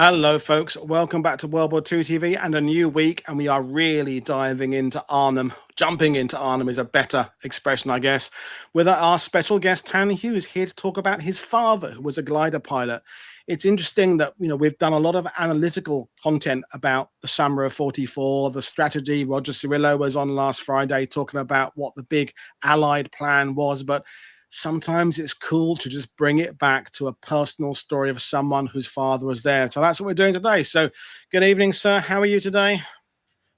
Hello, folks. Welcome back to WW2 TV and a new week. And we are really diving into Arnhem. Jumping into Arnhem is a better expression, I guess, with our special guest, Tan Hughes, here to talk about his father, who was a glider pilot. It's interesting that, we've done a lot of analytical content about the summer of 44, the strategy. Roger Cirillo was on last Friday talking about what the big Allied plan was. But sometimes it's cool to just bring it back to a personal story of someone whose father was there. So that's what we're doing today. So good evening, sir. How are you today?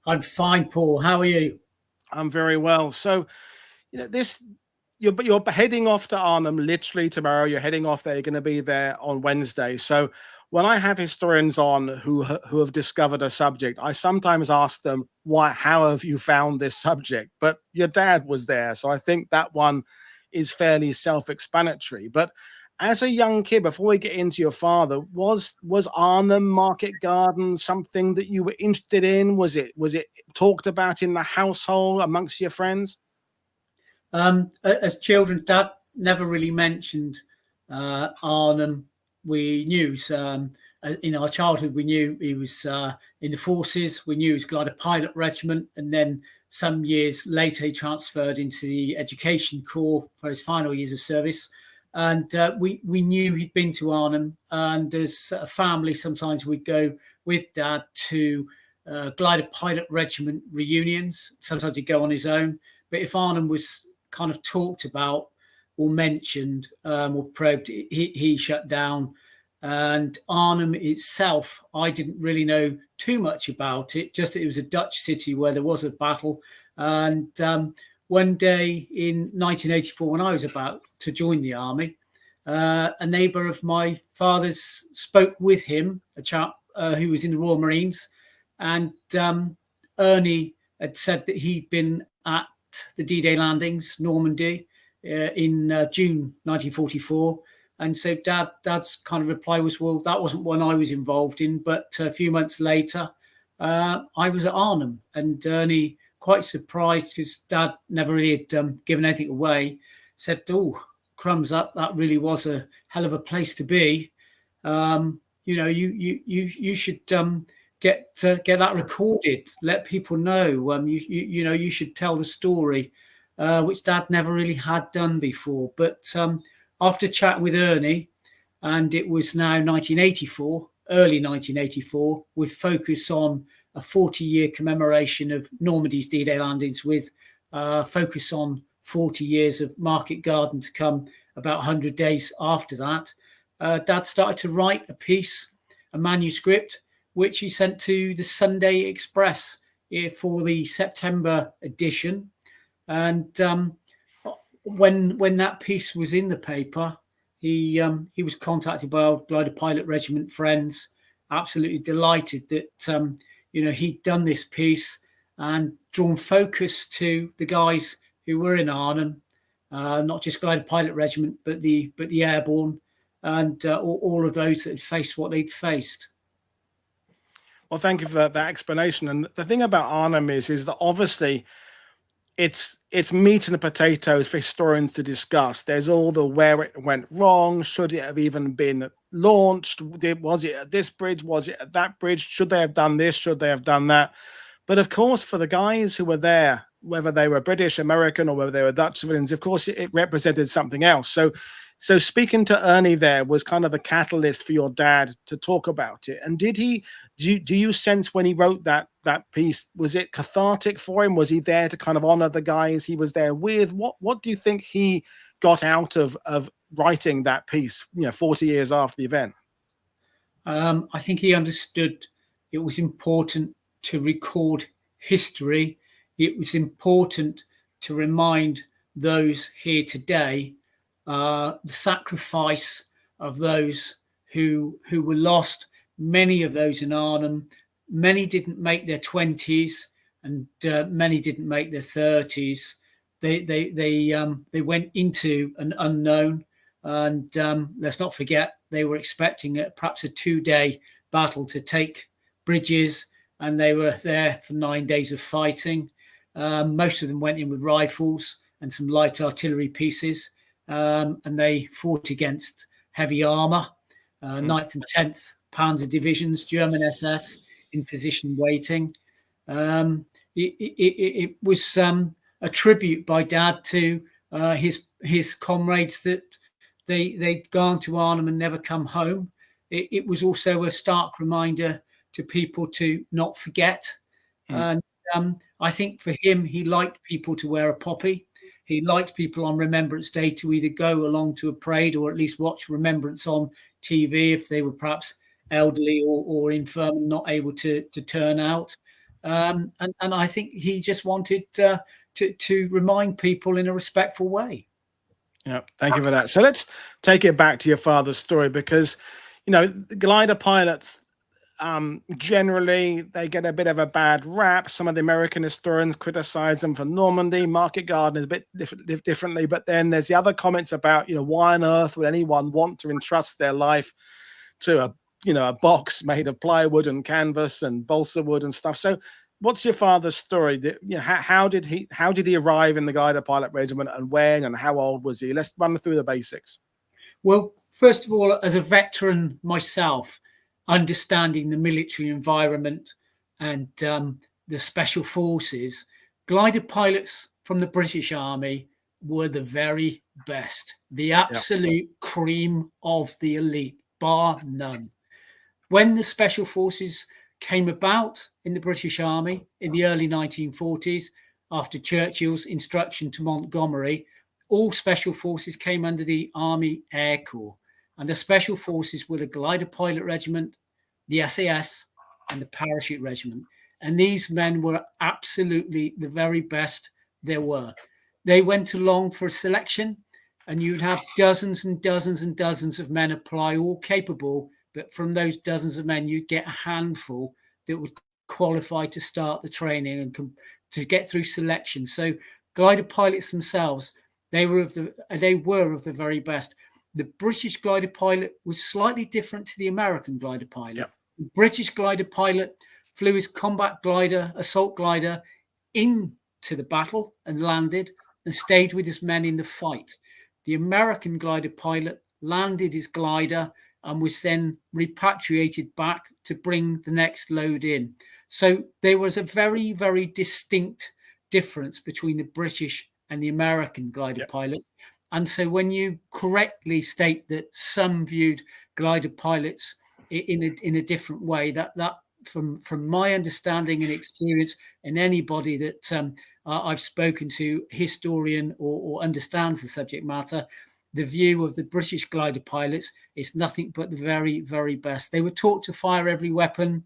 I'm fine, Paul. How are you? I'm very well. So, you're heading off to Arnhem literally tomorrow. You're heading off there. You're going to be there on Wednesday. So when I have historians on who have discovered a subject, I sometimes ask them, how have you found this subject? But your dad was there. So I think that one is fairly self-explanatory. But as a young kid, before we get into your father, was Arnhem Market Garden something that you were interested in? Was it talked about in the household amongst your friends? As children, Dad never really mentioned Arnhem. We knew in our childhood, we knew he was in the forces. We knew he was Glider Pilot Regiment, and then some years later, he transferred into the Education Corps for his final years of service. And we knew he'd been to Arnhem. And as a family, sometimes we'd go with Dad to Glider Pilot Regiment reunions. Sometimes he'd go on his own. But if Arnhem was kind of talked about or mentioned or probed, he shut down. And Arnhem itself, I didn't really know too much about it, just that it was a Dutch city where there was a battle. And one day in 1984, when I was about to join the army, a neighbour of my father's spoke with him, a chap who was in the Royal Marines. And Ernie had said that he'd been at the D-Day landings, Normandy, in June 1944. And so Dad's kind of reply was, well, that wasn't one I was involved in. But a few months later, I was at Arnhem. And Ernie, quite surprised because Dad never really had given anything away, said, oh, crumbs, that really was a hell of a place to be. You should get that recorded, let people know. You should tell the story, which Dad never really had done before. But after chatting with Ernie, and it was now 1984, early 1984, with focus on a 40-year commemoration of Normandy's D-Day landings, with focus on 40 years of Market Garden to come about 100 days after that. Dad started to write a manuscript, which he sent to the Sunday Express for the September edition. And when that piece was in the paper, he was contacted by our Glider Pilot Regiment friends, absolutely delighted that he'd done this piece and drawn focus to the guys who were in Arnhem, not just Glider Pilot Regiment, but the Airborne, and all of those that had faced what they'd faced. Well, thank you for that explanation. And the thing about Arnhem is that obviously it's meat and potatoes for historians to discuss. There's all the where it went wrong. Should it have even been launched? Was it at this bridge? Was it at that bridge? Should they have done this? Should they have done that? But of course, for the guys who were there, whether they were British, American, or whether they were Dutch civilians, of course, it represented something else. So speaking to Ernie there was kind of the catalyst for your dad to talk about it. And do you sense when he wrote that piece, was it cathartic for him? Was he there to kind of honor the guys he was there with? What do you think he got out of writing that piece, 40 years after the event? I think he understood it was important to record history. It was important to remind those here today the sacrifice of those who were lost. Many of those in Arnhem, many didn't make their 20s, and many didn't make their 30s. They went into an unknown, and let's not forget they were expecting perhaps a 2-day battle to take bridges, and they were there for 9 days of fighting. Most of them went in with rifles and some light artillery pieces. And they fought against heavy armour. 9th and 10th Panzer divisions, German SS in position waiting. It was a tribute by Dad to his comrades that they'd gone to Arnhem and never come home. It was also a stark reminder to people to not forget. And I think for him, he liked people to wear a poppy. He liked people on Remembrance Day to either go along to a parade or at least watch Remembrance on TV if they were perhaps elderly or infirm and not able to turn out. And I think he just wanted to remind people in a respectful way. Yeah, thank you for that. So let's take it back to your father's story, because, the glider pilots, generally they get a bit of a bad rap. Some of the American historians criticize them for Normandy. Market Garden is a bit differently, but then there's the other comments about, why on earth would anyone want to entrust their life to a box made of plywood and canvas and balsa wood and stuff. So what's your father's story? How did he arrive in the Glider Pilot Regiment, and when and how old was he? Let's run through the basics. Well, first of all, as a veteran myself, understanding the military environment and the special forces, glider pilots from the British Army were the very best, the absolute cream of the elite, bar none. When the special forces came about in the British Army in the early 1940s, after Churchill's instruction to Montgomery, all special forces came under the Army Air Corps. And the special forces were the Glider Pilot Regiment, the SAS, and the Parachute Regiment. And these men were absolutely the very best there were. They went along for a selection, and you'd have dozens and dozens and dozens of men apply, all capable. But from those dozens of men, you'd get a handful that would qualify to start the training and to get through selection. So glider pilots themselves, they were of the very best. The British glider pilot was slightly different to the American glider pilot. Yep. The British glider pilot flew his combat glider, assault glider, into the battle and landed and stayed with his men in the fight. The American glider pilot landed his glider and was then repatriated back to bring the next load in. So there was a very, very distinct difference between the British and the American glider pilots. And so when you correctly state that some viewed glider pilots in a different way, that from my understanding and experience, and anybody that I've spoken to, historian or understands the subject matter, the view of the British glider pilots is nothing but the very, very best. They were taught to fire every weapon.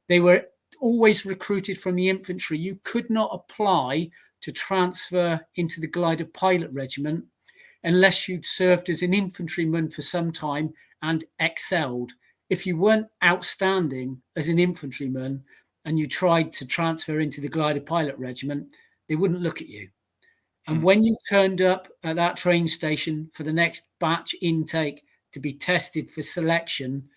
They were always recruited from the infantry. You could not apply to transfer into the Glider Pilot Regiment unless you'd served as an infantryman for some time and excelled. If you weren't outstanding as an infantryman and you tried to transfer into the Glider Pilot Regiment, they wouldn't look at you. And when you turned up at that train station for the next batch intake to be tested for selection,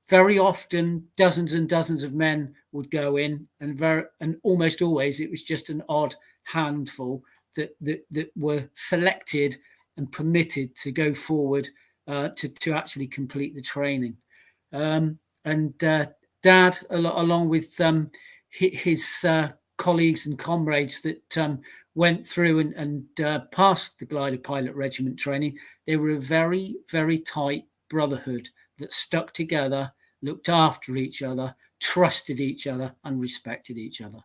very often dozens and dozens of men would go in, and almost always it was just an odd handful that were selected and permitted to go forward to actually complete the training. Dad, along with his colleagues and comrades that went through and passed the Glider Pilot Regiment training, they were a very, very tight brotherhood that stuck together, looked after each other, trusted each other, and respected each other.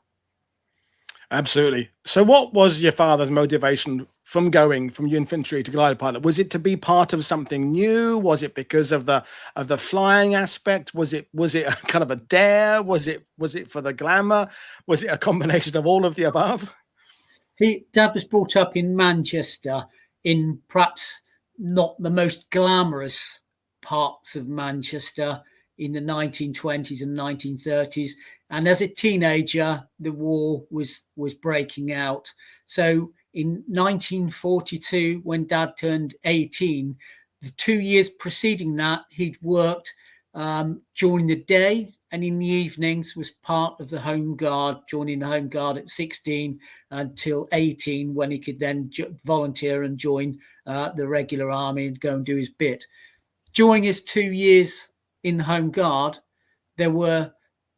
Absolutely. So what was your father's motivation from going from infantry to glider pilot? Was it to be part of something new? Was it because of the flying aspect? Was it a kind of a dare? Was it for the glamour? Was it a combination of all of the above? Dad was brought up in Manchester, in perhaps not the most glamorous parts of Manchester in the 1920s and 1930s. And as a teenager, the war was breaking out. So in 1942, when Dad turned 18, the 2 years preceding that, he'd worked during the day, and in the evenings was part of the Home Guard, joining the Home Guard at 16 until 18, when he could then volunteer and join the regular army and go and do his bit. During his 2 years in the Home Guard, there were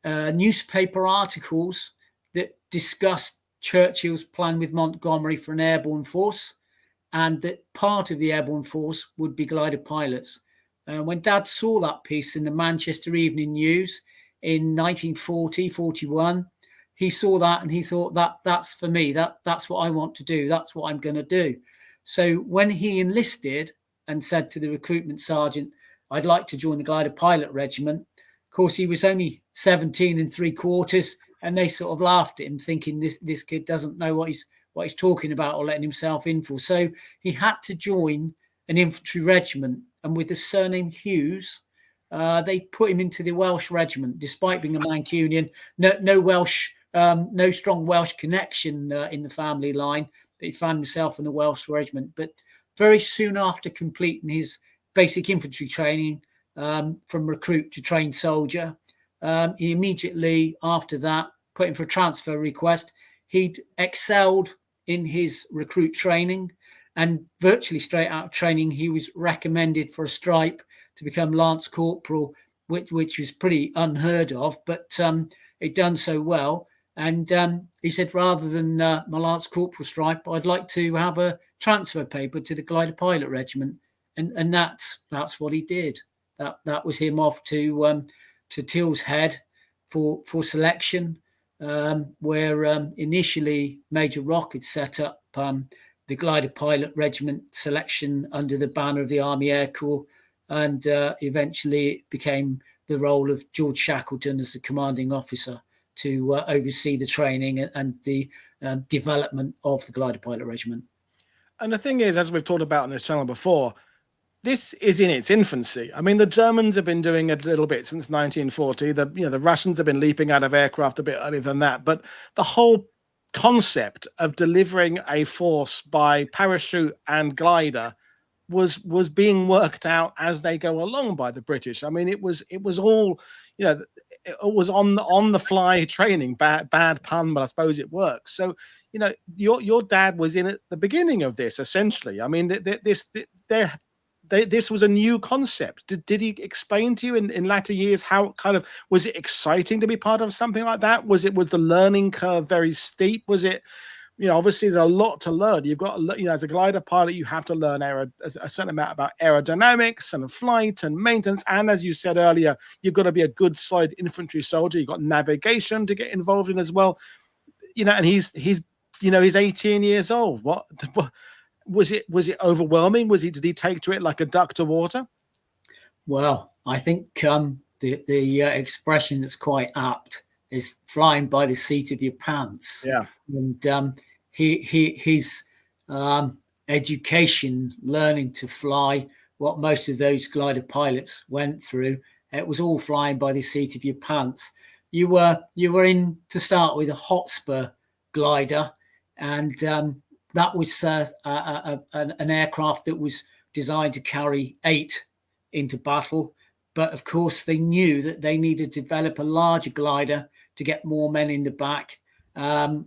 newspaper articles that discussed Churchill's plan with Montgomery for an airborne force, and that part of the airborne force would be glider pilots. When Dad saw that piece in the Manchester Evening News in 1940-41, he saw that and he thought, that's for me. That's what I want to do. That's what I'm going to do. So when he enlisted and said to the recruitment sergeant, I'd like to join the Glider Pilot Regiment, of course, he was only 17 3/4, and they sort of laughed at him, thinking this kid doesn't know what he's talking about or letting himself in for. So he had to join an infantry regiment, and with the surname Hughes, they put him into the Welsh regiment, despite being a Mancunian. No Welsh, no strong Welsh connection in the family line, but he found himself in the Welsh regiment. But very soon after completing his basic infantry training, from recruit to trained soldier, he immediately after that put in for a transfer request. He'd excelled in his recruit training, and virtually straight out of training, he was recommended for a stripe to become Lance Corporal, which was pretty unheard of, but he'd done so well. And he said, rather than my Lance Corporal stripe, I'd like to have a transfer paper to the Glider Pilot Regiment. And that's what he did. That was him off to Tills Head for selection, where initially Major Rock had set up the Glider Pilot Regiment selection under the banner of the Army Air Corps, and eventually it became the role of George Shackleton as the commanding officer to oversee the training and the development of the Glider Pilot Regiment. And the thing is, as we've talked about on this channel before, this is in its infancy. I mean, the Germans have been doing it a little bit since 1940. The Russians have been leaping out of aircraft a bit earlier than that. But the whole concept of delivering a force by parachute and glider was being worked out as they go along by the British. I mean, it was all, it was on the fly training. Bad pun, but I suppose it works. So, your dad was in at the beginning of this, essentially. I mean, this was a new concept. Did he explain to you in latter years how was it exciting to be part of something like that? Was the learning curve very steep? Was it, obviously there's a lot to learn. You've got, as a glider pilot, you have to learn a certain amount about aerodynamics and flight and maintenance. And as you said earlier, you've got to be a good solid infantry soldier. You've got navigation to get involved in as well. And he's 18 years old. What was it overwhelming? Did he take to it like a duck to water? Well, I think the expression that's quite apt is flying by the seat of your pants. Yeah. And his education, learning to fly, what most of those glider pilots went through, it was all flying by the seat of your pants. You were in to start with a Hotspur glider, and that was an aircraft that was designed to carry 8 into battle. But of course, they knew that they needed to develop a larger glider to get more men in the back. So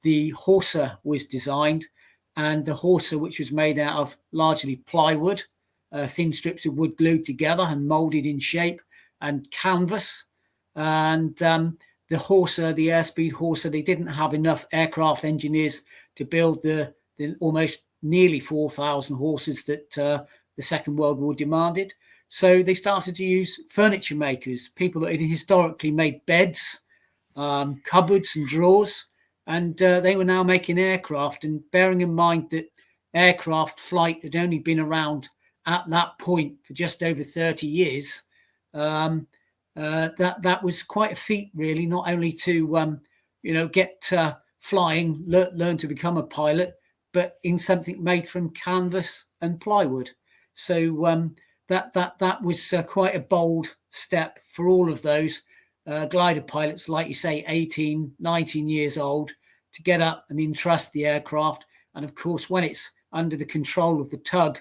the Horsa was designed, and the Horsa, which was made out of largely plywood, thin strips of wood glued together and molded in shape, and canvas. And the Horsa, the airspeed Horsa, they didn't have enough aircraft engineers to build the almost nearly 4,000 horses that the Second World War demanded. So they started to use furniture makers, people that had historically made beds, cupboards and drawers, and they were now making aircraft. And bearing in mind that aircraft flight had only been around at that point for just over 30 years, that was quite a feat, really, not only to get flying, learn to become a pilot, but in something made from canvas and plywood. So that was quite a bold step for all of those glider pilots, like you say, 18, 19 years old, to get up and entrust the aircraft. And of course, when it's under the control of the tug,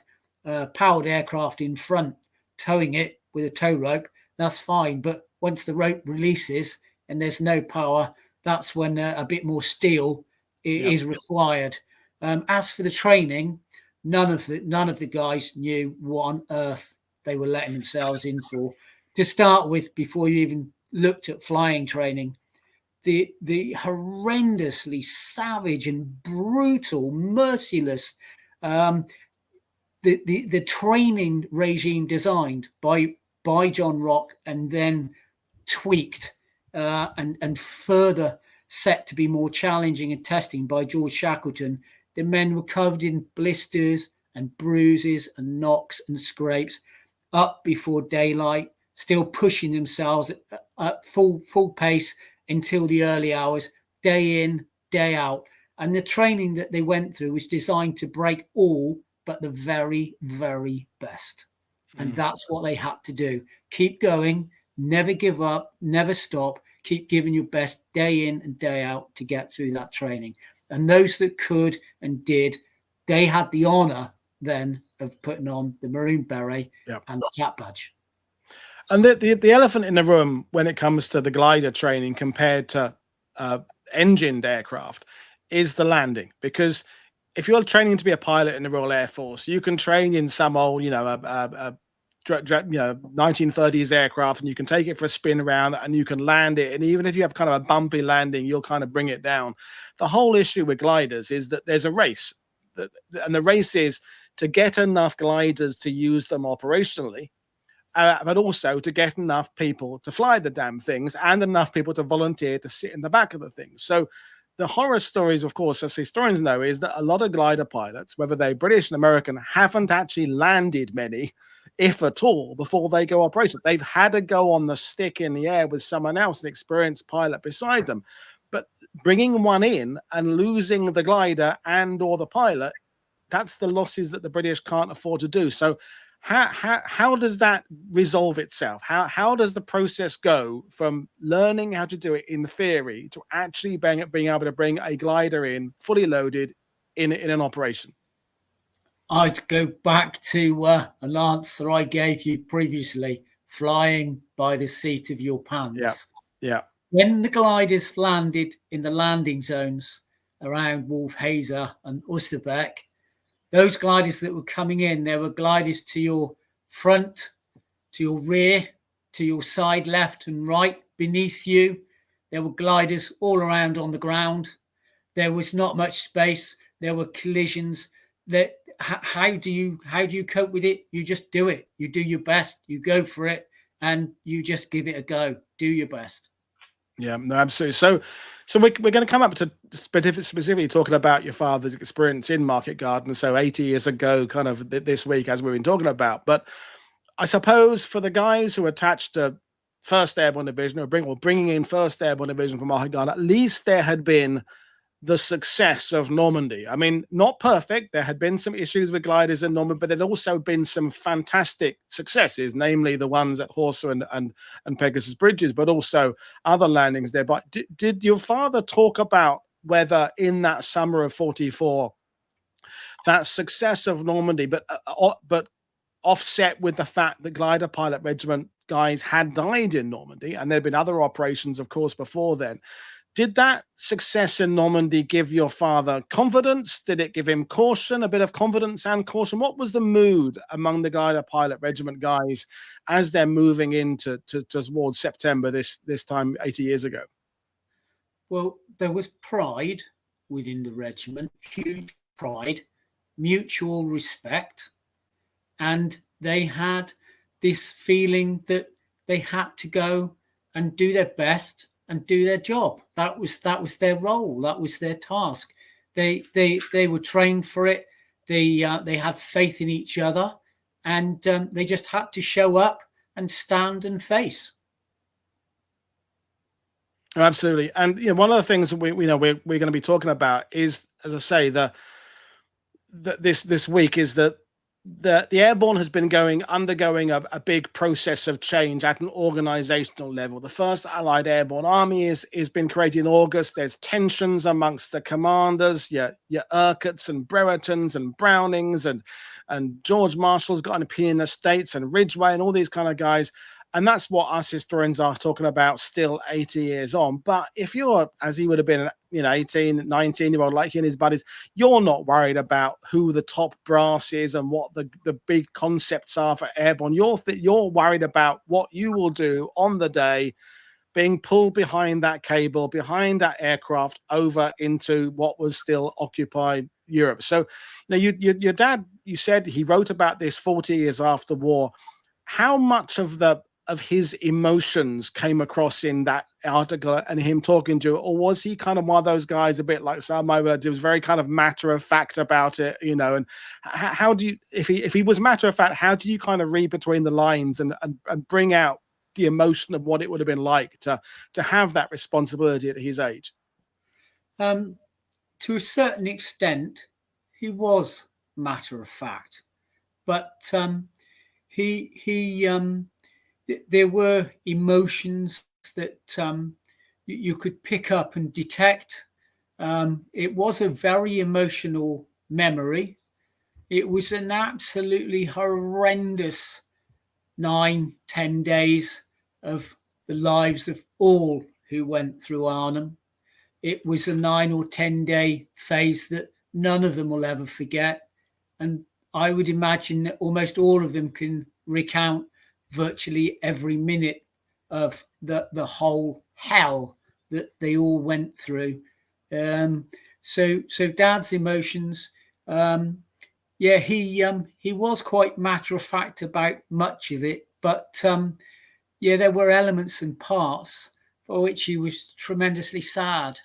powered aircraft in front, towing it with a tow rope, that's fine. But once the rope releases and there's no power, that's when a bit more steel is required. As for the training, none of the guys knew what on earth they were letting themselves in for. To start with, before you even looked at flying training, the horrendously savage and brutal, merciless, the training regime designed by John Rock and then tweaked and further set to be more challenging and testing by George Shackleton. The men were covered in blisters and bruises and knocks and scrapes, up before daylight, still pushing themselves at full pace until the early hours, day in, day out. And the training that they went through was designed to break all but the very, very best. And that's what they had to do. Keep going, never give up, never stop, keep giving your best day in and day out to get through that training. And those that could and did, they had the honor then of putting on the maroon beret and the cap badge. And the elephant in the room when it comes to the glider training compared to engined aircraft is the landing. Because if you're training to be a pilot in the Royal Air Force, you can train in some old, 1930s aircraft, and you can take it for a spin around and you can land it. And even if you have kind of a bumpy landing, you'll kind of bring it down. The whole issue with gliders is that there's a race, and the race is to get enough gliders to use them operationally, but also to get enough people to fly the damn things and enough people to volunteer to sit in the back of the things. So the horror stories, of course, as historians know, is that a lot of glider pilots, whether they're British and American, haven't actually landed many, if at all, before they go operational. They've had to go on the stick in the air with someone else, an experienced pilot beside them. But bringing one in and losing the glider and or the pilot, that's the losses that the British can't afford to do. So how does that resolve itself? How does the process go from learning how to do it in theory to actually being able to bring a glider in fully loaded in an operation? I'd go back to an answer I gave you previously: flying by the seat of your pants. Yeah. When the gliders landed in the landing zones around Wolfhazer and Oosterbeek, those gliders that were coming in, there were gliders to your front, to your rear, to your side, left and right, beneath you. There were gliders all around on the ground. There was not much space. There were collisions. How do you cope with it? You just do it. You do your best. You go for it, and you just give it a go. Do your best. Yeah, no, absolutely. So we're going to come up to specifically talking about your father's experience in Market Garden. So 80 years ago, kind of this week, as we've been talking about. But I suppose for the guys who are attached to First Airborne Division or bringing in First Airborne Division from Market Garden, at least there had been the success of Normandy. I mean, not perfect. There had been some issues with gliders in Normandy, but there'd also been some fantastic successes, namely the ones at Horsa and Pegasus Bridges, but also other landings there. But did your father talk about whether in that summer of 44, that success of Normandy, but offset with the fact that Glider Pilot Regiment guys had died in Normandy, and there'd been other operations, of course, before then. Did that success in Normandy give your father confidence? Did it give him caution, a bit of confidence and caution? What was the mood among the Glider Pilot Regiment guys as they're moving into towards September this time 80 years ago? Well, there was pride within the regiment, huge pride, mutual respect, and they had this feeling that they had to go and do their best and do their job. That was their role. That was their task. They were trained for it. They had faith in each other, and they just had to show up and stand and face. Absolutely. And one of the things that we're going to be talking about is, as I say, this week is that the Airborne has been undergoing a big process of change at an organizational level. The first Allied Airborne Army is been created in August. There's tensions amongst the commanders, your Urquharts and Breretons and Brownings and George Marshall's got an opinion in the States and Ridgway and all these kind of guys. And that's what us historians are talking about still 80 years on. But if you're, as he would have been, 18, 19-year-old, like he and his buddies, you're not worried about who the top brass is and what the big concepts are for Airborne. You're worried about what you will do on the day, being pulled behind that cable, behind that aircraft over into what was still occupied Europe. So, your dad, you said he wrote about this 40 years after war. How much of his emotions came across in that article and him talking to you, or was he kind of one of those guys, a bit like Sam Woodadge, was very kind of matter of fact about it, and how do you, if he was matter of fact, how do you kind of read between the lines and bring out the emotion of what it would have been like to have that responsibility at his age? To a certain extent, he was matter of fact, but there were emotions that you could pick up and detect. It was a very emotional memory. It was an absolutely horrendous 9-10 days of the lives of all who went through Arnhem. It was a 9 or 10 day phase that none of them will ever forget. And I would imagine that almost all of them can recount virtually every minute of the whole hell that they all went through. So Dad's emotions, he was quite matter of fact about much of it, but there were elements and parts for which he was tremendously sad,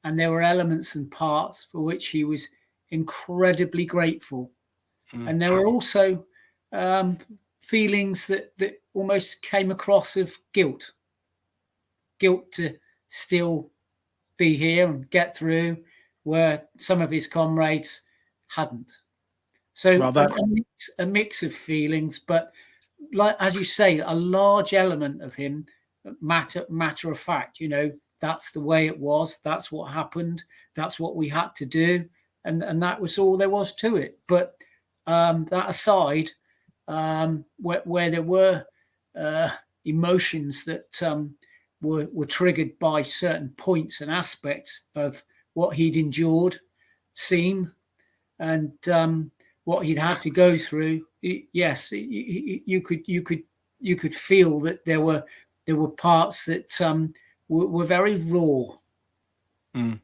and there were elements and parts for which he was incredibly grateful. And there were also feelings that almost came across of guilt to still be here and get through where some of his comrades hadn't. So a mix of feelings, but like, as you say, a large element of him, matter of fact, that's the way it was. That's what happened. That's what we had to do. And that was all there was to it. But that aside, where there were emotions that were triggered by certain points and aspects of what he'd endured, seen, and what he'd had to go through, yes, you could feel that there were parts that were very raw. I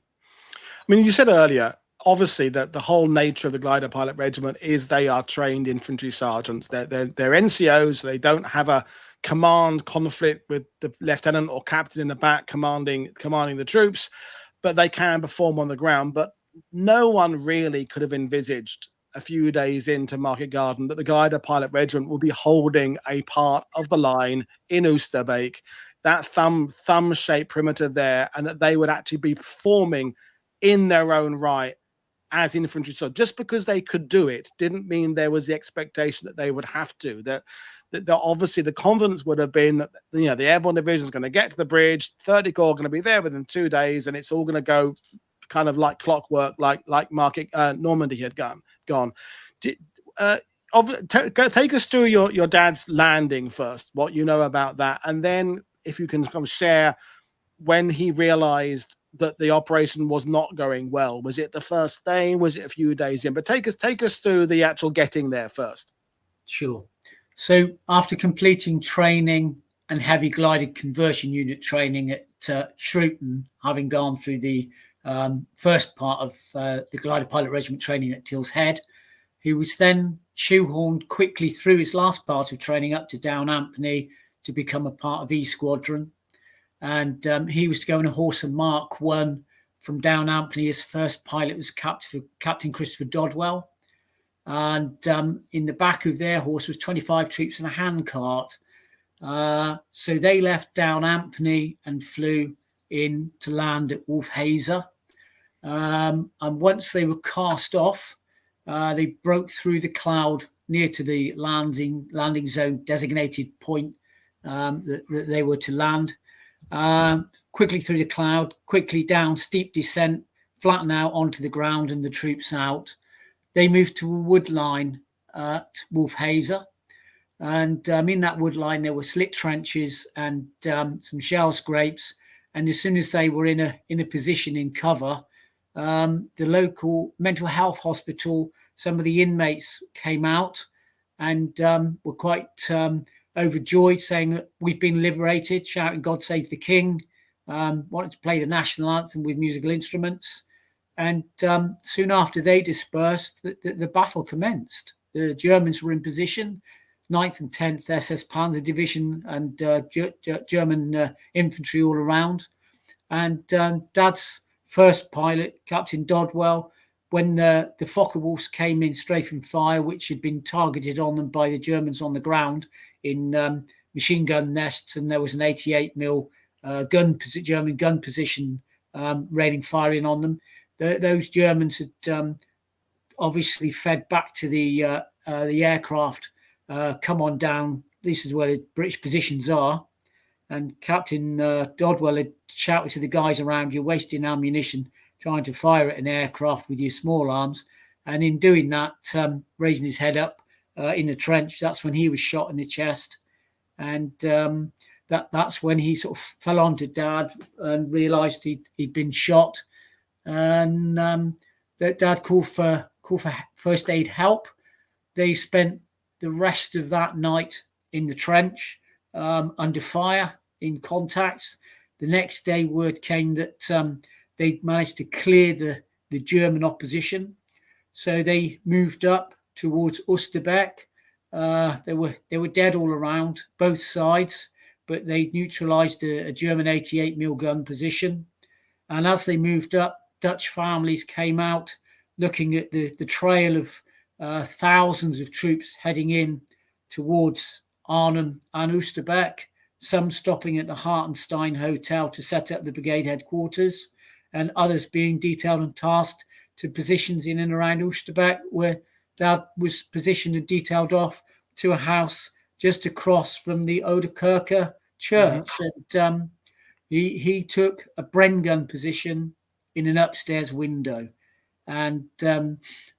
mean, you said earlier, obviously, that the whole nature of the Glider Pilot Regiment is they are trained infantry sergeants. They're NCOs. They don't have a command conflict with the lieutenant or captain in the back commanding the troops, but they can perform on the ground. But no one really could have envisaged a few days into Market Garden that the Glider Pilot Regiment will be holding a part of the line in Oosterbeek, that thumb-shaped perimeter there, and that they would actually be performing in their own right as infantry. So just because they could do it didn't mean there was the expectation that they would have to. That obviously the confidence would have been that the Airborne Division is going to get to the bridge, 30 Corps going to be there within 2 days, and it's all going to go kind of like clockwork, like Market Normandy had gone. Take us through your dad's landing first, what you know about that, and then if you can come share when he realized that the operation was not going well. Was it the first day? Was it a few days in? But take us through the actual getting there first. Sure. So after completing training and heavy glided conversion unit training at Shrewton, having gone through the first part of the Glider Pilot Regiment training at Tills Head, he was then shoehorned quickly through his last part of training up to Down Ampney to become a part of E Squadron. And he was to go in a Horse and Mark 1 from Down Ampney. His first pilot was Captain Christopher Dodwell. And in the back of their horse was 25 troops and a handcart. So they left Down Ampney and flew in to land at Wolfhazer. And once they were cast off, they broke through the cloud near to the landing zone designated point that they were to land. Quickly through the cloud, quickly down, steep descent, flatten out onto the ground and the troops out. They moved to a wood line at Wolfhazer. And in that wood line, there were slit trenches and some shell scrapes. And as soon as they were in a position in cover, the local mental health hospital, some of the inmates came out and were quite overjoyed, saying that we've been liberated, shouting "God Save the King," wanted to play the national anthem with musical instruments. And soon after they dispersed, the battle commenced. The Germans were in position, 9th and 10th SS Panzer Division and German infantry all around. And Dad's first pilot, Captain Dodwell, when the Focke-Wulfs came in strafing fire, which had been targeted on them by the Germans on the ground in machine gun nests, and there was an 88 mil German gun position raining fire in on them. Those Germans had obviously fed back to the aircraft, come on down, this is where the British positions are. And Captain Dodwell had shouted to the guys around, "You're wasting ammunition trying to fire at an aircraft with your small arms." And in doing that, raising his head up in the trench, that's when he was shot in the chest. And that's when he sort of fell onto Dad and realised he'd been shot. And that Dad called for first aid help. They spent the rest of that night in the trench under fire, in contacts. The next day, word came that they managed to clear the German opposition. So they moved up towards Osterbeek. They were dead all around, both sides, but they neutralised a German 88 mil gun position. And as they moved up, Dutch families came out looking at the trail of thousands of troops heading in towards Arnhem and Osterbeek, some stopping at the Hartenstein Hotel to set up the brigade headquarters, and others being detailed and tasked to positions in and around Osterbeek, where Dad was positioned and detailed off to a house just across from the Ouderkerke church. And he took a Bren gun position in an upstairs window. And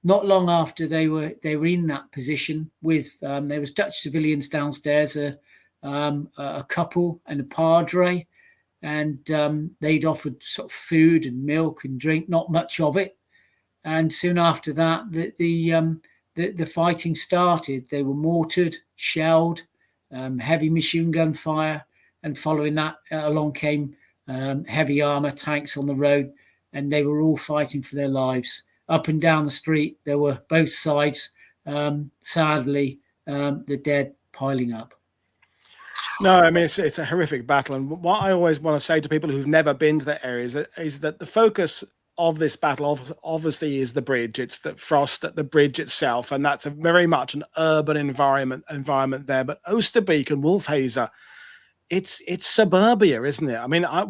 not long after they were in that position, with there was Dutch civilians downstairs, a couple and a padre, and they'd offered sort of food and milk and drink, not much of it. And soon after that, the fighting started. They were mortared, shelled, heavy machine gun fire, and following that, along came heavy armour, tanks on the road, and they were all fighting for their lives. Up and down the street, there were both sides, sadly, the dead piling up. No, I mean, it's a horrific battle. And what I always want to say to people who've never been to that area is that the focus of this battle obviously is the bridge. It's the frost at the bridge itself, and that's very much an urban environment there. But Oosterbeek and Wolfhazer, it's suburbia, isn't it? I mean, I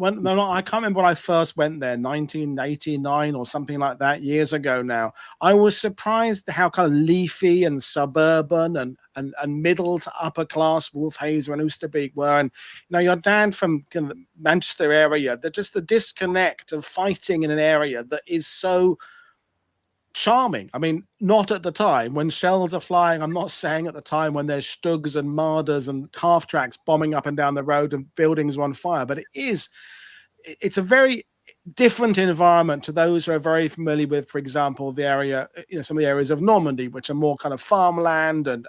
can't remember when I first went there, 1989 or something like that, years ago now. I was surprised how kind of leafy and suburban and middle to upper class Wolfhazer and Oosterbeek were. And your dad from kind of the Manchester area, just the disconnect of fighting in an area that is so charming. I mean, not at the time when shells are flying. I'm not saying at the time when there's Stugs and Marders and half tracks bombing up and down the road and buildings are on fire, but it's a very different environment to those who are very familiar with, for example, the area, some of the areas of Normandy, which are more kind of farmland and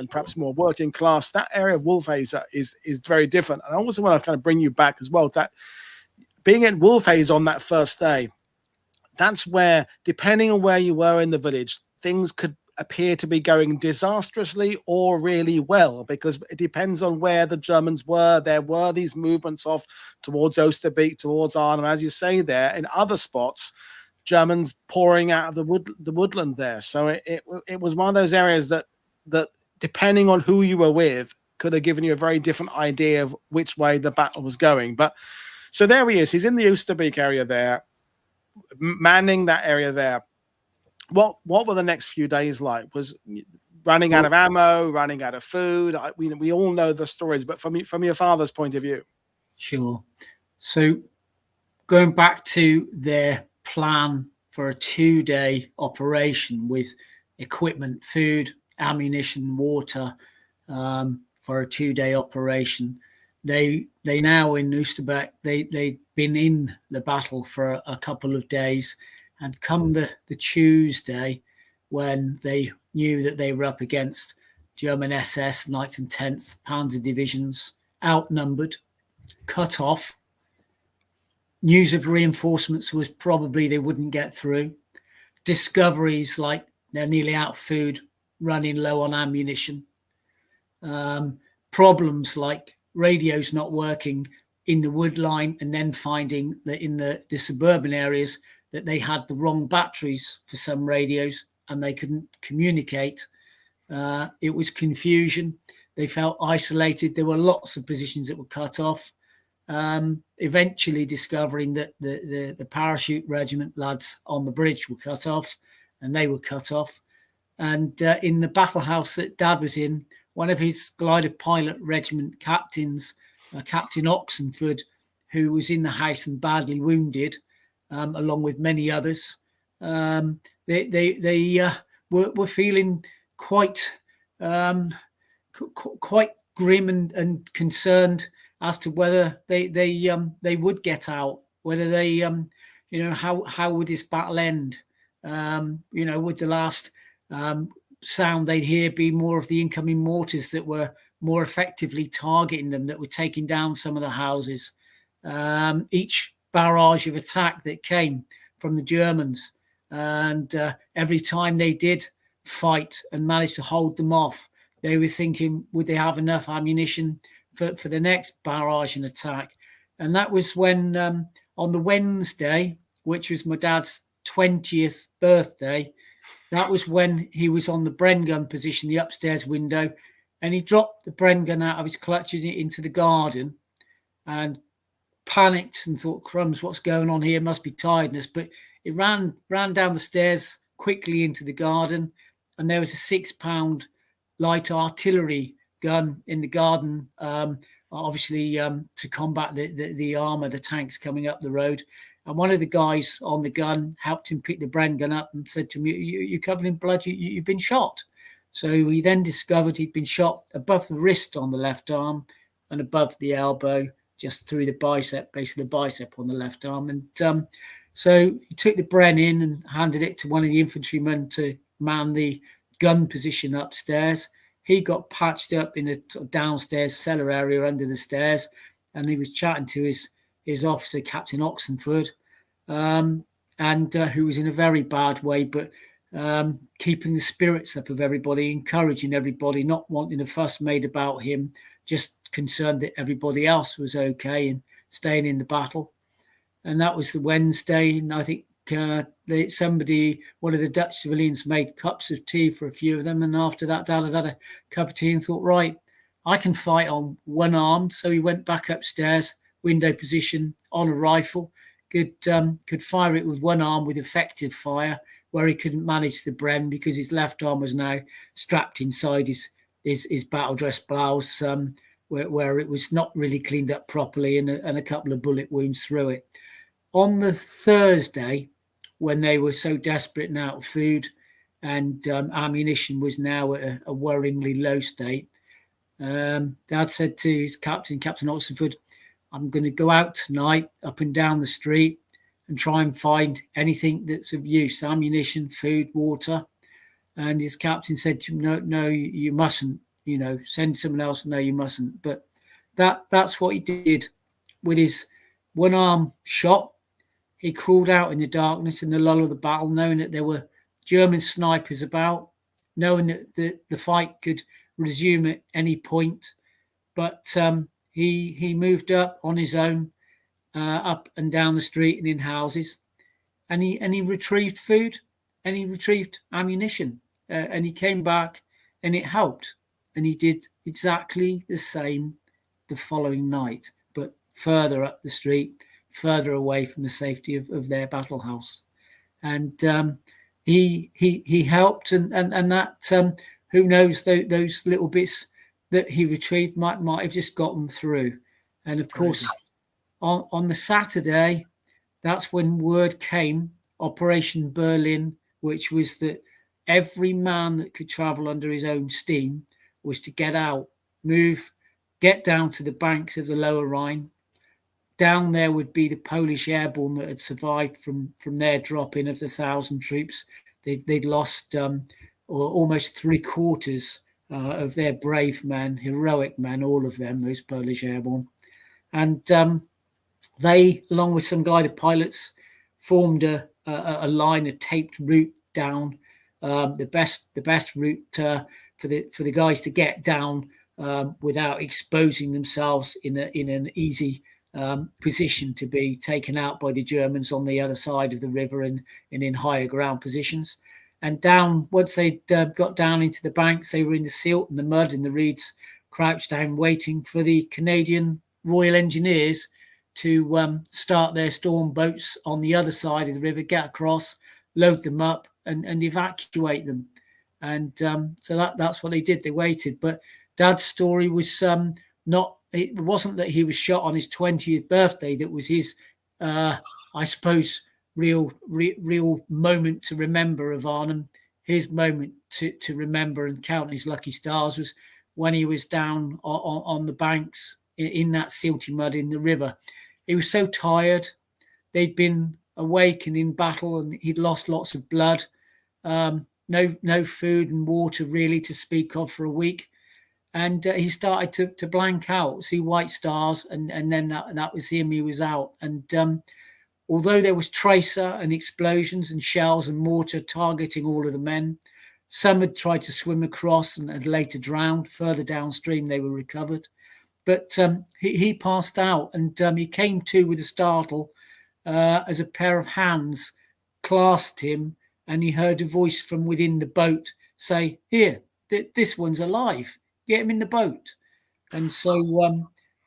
perhaps more working class. That area of Wolfhazer is very different. And I also want to kind of bring you back as well, that being in Wolfhazer on that first day, that's where, depending on where you were in the village, things could appear to be going disastrously or really well, because it depends on where the Germans were. There were these movements off towards Oosterbeek, towards Arnhem, as you say there. In other spots, Germans pouring out of the woodland there. So it was one of those areas that depending on who you were with, could have given you a very different idea of which way the battle was going. But so there he is. He's in the Oosterbeek area there, manning that area there. What were the next few days like? Was running out of ammo, running out of food? We all know the stories, but from your father's point of view. Sure. So going back to their plan for a 2-day operation with equipment, food, ammunition, water, for a 2-day operation. They now in Oosterbeek, they'd been in the battle for a couple of days, and come the Tuesday, when they knew that they were up against German SS, 9th and 10th Panzer divisions, outnumbered, cut off. News of reinforcements was probably they wouldn't get through. Discoveries like they're nearly out of food, running low on ammunition. Problems like radios not working in the wood line, and then finding that in the suburban areas that they had the wrong batteries for some radios and they couldn't communicate. It was confusion. They felt isolated. There were lots of positions that were cut off. Eventually discovering that the parachute regiment lads on the bridge were cut off, and they were cut off. And in the battle house that Dad was in, one of his Glider Pilot Regiment captains, Captain Oxenford, who was in the house and badly wounded, along with many others, they were feeling quite grim and concerned as to whether they would get out, whether they how would this battle end? Would the last sound they'd hear be more of the incoming mortars that were more effectively targeting them, that were taking down some of the houses? Each barrage of attack that came from the Germans, and every time they did fight and managed to hold them off, they were thinking, would they have enough ammunition for the next barrage and attack? And that was when on the Wednesday, which was my dad's 20th birthday, that was when he was on the Bren gun position, the upstairs window, and he dropped the Bren gun out of his clutches into the garden and panicked and thought, crumbs, what's going on here? Must be tiredness. But he ran down the stairs quickly into the garden, and there was a 6-pound light artillery gun in the garden, obviously to combat the armour, the tanks coming up the road. And one of the guys on the gun helped him pick the Bren gun up and said to him, you're covered in blood, you've been shot. So he then discovered he'd been shot above the wrist on the left arm and above the elbow, just through the bicep, base of the bicep on the left arm. And so he took the Bren in and handed it to one of the infantrymen to man the gun position upstairs. He got patched up in a downstairs cellar area under the stairs, and he was chatting to his officer, Captain Oxenford, and who was in a very bad way, but keeping the spirits up of everybody, encouraging everybody, not wanting a fuss made about him, just concerned that everybody else was okay and staying in the battle. And that was the Wednesday, and I think one of the Dutch civilians made cups of tea for a few of them, and after that Dad had a cup of tea and thought, right, I can fight on one arm. So he went back upstairs, window position, on a rifle, could fire it with one arm with effective fire, where he couldn't manage the Bren because his left arm was now strapped inside his battle dress blouse, where it was not really cleaned up properly, and a couple of bullet wounds through it. On the Thursday, when they were so desperate and out of food, and ammunition was now at a worryingly low state, Dad said to his Captain Oxenford, I'm going to go out tonight up and down the street and try and find anything that's of use, ammunition, food, water. And his captain said to him, no, you mustn't, send someone else. No, you mustn't. But that's what he did. With his one arm shot, he crawled out in the darkness in the lull of the battle, knowing that there were German snipers about, knowing that the fight could resume at any point. But he moved up on his own, up and down the street and in houses, and he retrieved food, and he retrieved ammunition, and he came back, and it helped. And he did exactly the same the following night, but further up the street, further away from the safety of their battle house. And he helped, and that who knows, those little bits that he retrieved might have just got them through. And of course, on the Saturday, that's when word came, Operation Berlin, which was that every man that could travel under his own steam was to get out, move, get down to the banks of the Lower Rhine. Down there would be the Polish Airborne that had survived from their drop-in of the 1,000 troops. They'd lost almost 3/4 of their brave men, heroic men, all of them, those Polish Airborne. And they, along with some glider pilots, formed a line, a taped route down, the best route for the guys to get down without exposing themselves in an easy position to be taken out by the Germans on the other side of the river and in higher ground positions. And down, once they'd got down into the banks, they were in the silt and the mud and the reeds, crouched down waiting for the Canadian Royal Engineers to start their storm boats on the other side of the river, get across, load them up and evacuate them. And so that's what they did. They waited. But Dad's story was it wasn't that he was shot on his 20th birthday. That was his, I suppose, real moment to remember of Arnhem. His moment to remember and count his lucky stars was when he was down on the banks in that silty mud in the river. He was so tired. They'd been awake and in battle, and he'd lost lots of blood. No food and water really to speak of for a week. And he started to blank out, see white stars, and then that was him. He was out. And although there was tracer and explosions and shells and mortar targeting all of the men, some had tried to swim across and had later drowned. Further downstream, they were recovered. But he passed out, and he came to with a startle as a pair of hands clasped him, and he heard a voice from within the boat say, "Here, this one's alive. Get him in the boat." And so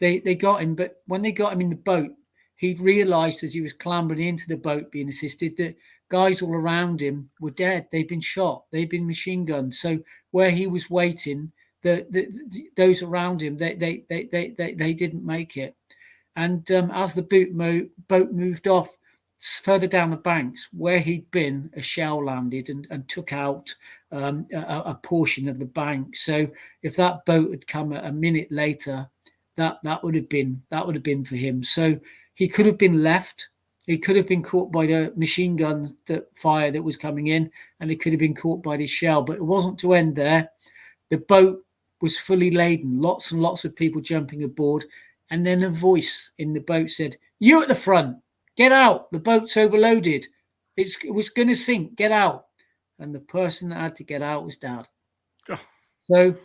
they got him. But when they got him in the boat, he'd realised as he was clambering into the boat being assisted that guys all around him were dead. They'd been shot. They'd been machine gunned. So where he was waiting, those around him, they didn't make it. And as the boat moved off further down the banks where he'd been, a shell landed and took out a portion of the bank. So if that boat had come a minute later, that would have been for him. So he could have been left. He could have been caught by the machine guns fire that was coming in, and he could have been caught by this shell. But it wasn't to end there. The boat was fully laden, lots and lots of people jumping aboard. And then a voice in the boat said, "You at the front, get out. The boat's overloaded. It was going to sink. Get out." And the person that had to get out was Dad. Oh. So